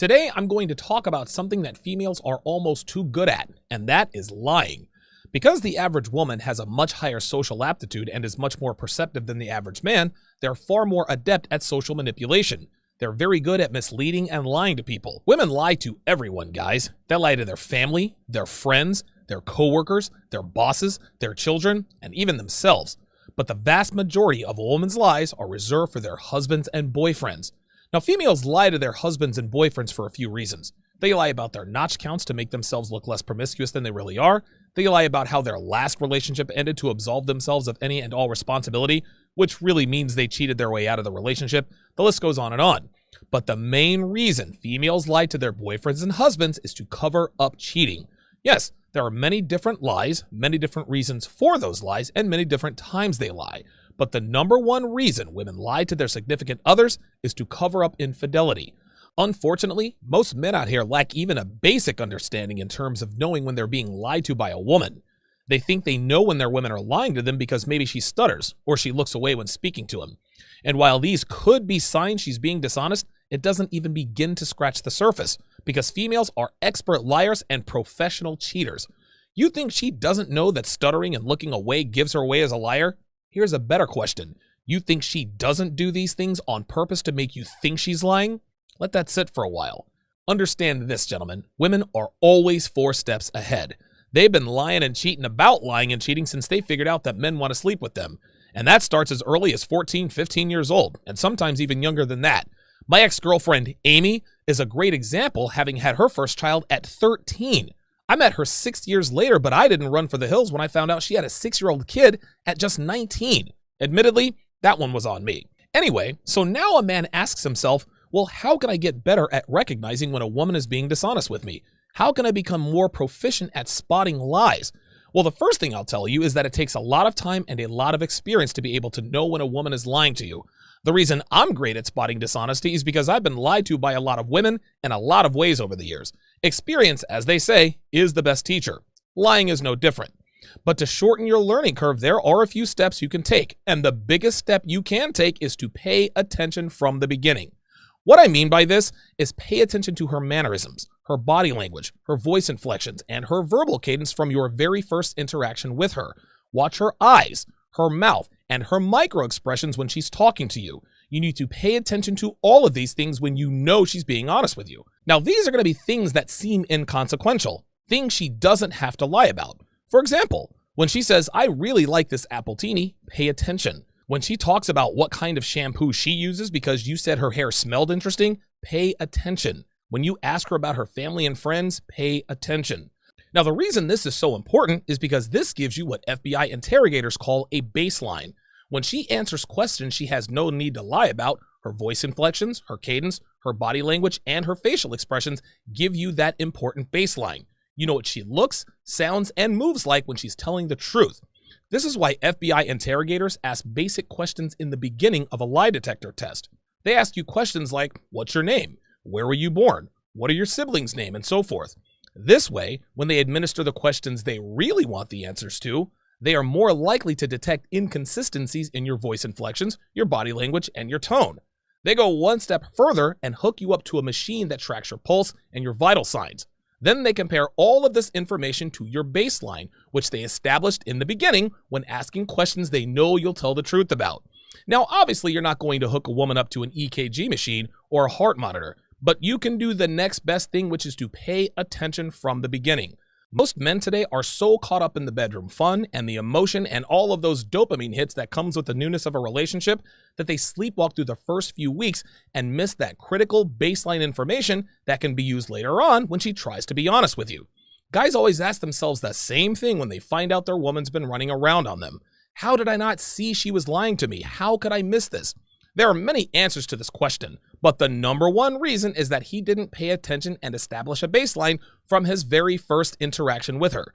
Today, I'm going to talk about something that females are almost too good at, and that is lying. Because the average woman has a much higher social aptitude and is much more perceptive than the average man, they're far more adept at social manipulation. They're very good at misleading and lying to people. Women lie to everyone, guys. They lie to their family, their friends, their coworkers, their bosses, their children, and even themselves. But the vast majority of a woman's lies are reserved for their husbands and boyfriends. Now, females lie to their husbands and boyfriends for a few reasons. They lie about their notch counts to make themselves look less promiscuous than they really are. They lie about how their last relationship ended to absolve themselves of any and all responsibility, which really means they cheated their way out of the relationship. The list goes on and on. But the main reason females lie to their boyfriends and husbands is to cover up cheating. Yes, there are many different lies, many different reasons for those lies, and many different times they lie. But the number one reason women lie to their significant others is to cover up infidelity. Unfortunately, most men out here lack even a basic understanding in terms of knowing when they're being lied to by a woman. They think they know when their women are lying to them because maybe she stutters or she looks away when speaking to him. And while these could be signs she's being dishonest, it doesn't even begin to scratch the surface because females are expert liars and professional cheaters. You think she doesn't know that stuttering and looking away gives her away as a liar? Here's a better question. You think she doesn't do these things on purpose to make you think she's lying? Let that sit for a while. Understand this, gentlemen. Women are always 4 steps ahead. They've been lying and cheating about lying and cheating since they figured out that men want to sleep with them. And that starts as early as 14, 15 years old, and sometimes even younger than that. My ex-girlfriend, Amy, is a great example, having had her first child at 13. I met her 6 years later, but I didn't run for the hills when I found out she had a 6-year-old kid at just 19. Admittedly, that one was on me. Anyway, so now a man asks himself, well, how can I get better at recognizing when a woman is being dishonest with me? How can I become more proficient at spotting lies? Well, the first thing I'll tell you is that it takes a lot of time and a lot of experience to be able to know when a woman is lying to you. The reason I'm great at spotting dishonesty is because I've been lied to by a lot of women in a lot of ways over the years. Experience, as they say, is the best teacher. Lying is no different. But to shorten your learning curve, there are a few steps you can take. And the biggest step you can take is to pay attention from the beginning. What I mean by this is pay attention to her mannerisms, her body language, her voice inflections, and her verbal cadence from your very first interaction with her. Watch her eyes, her mouth, and her micro expressions when she's talking to you. You need to pay attention to all of these things when you know she's being honest with you. Now, these are going to be things that seem inconsequential, things she doesn't have to lie about. For example, when she says, I really like this appletini, pay attention. When she talks about what kind of shampoo she uses because you said her hair smelled interesting, pay attention. When you ask her about her family and friends, pay attention. Now, the reason this is so important is because this gives you what FBI interrogators call a baseline. When she answers questions she has no need to lie about, her voice inflections, her cadence, her body language, and her facial expressions give you that important baseline. You know what she looks, sounds, and moves like when she's telling the truth. This is why FBI interrogators ask basic questions in the beginning of a lie detector test. They ask you questions like, what's your name? Where were you born? What are your siblings' names? And so forth. This way, when they administer the questions they really want the answers to, they are more likely to detect inconsistencies in your voice inflections, your body language, and your tone. They go one step further and hook you up to a machine that tracks your pulse and your vital signs. Then they compare all of this information to your baseline, which they established in the beginning when asking questions they know you'll tell the truth about. Now, obviously, you're not going to hook a woman up to an EKG machine or a heart monitor, but you can do the next best thing, which is to pay attention from the beginning. Most men today are so caught up in the bedroom fun and the emotion and all of those dopamine hits that comes with the newness of a relationship that they sleepwalk through the first few weeks and miss that critical baseline information that can be used later on when she tries to be honest with you. Guys always ask themselves the same thing when they find out their woman's been running around on them. How did I not see she was lying to me? How could I miss this? There are many answers to this question, but the number one reason is that he didn't pay attention and establish a baseline from his very first interaction with her.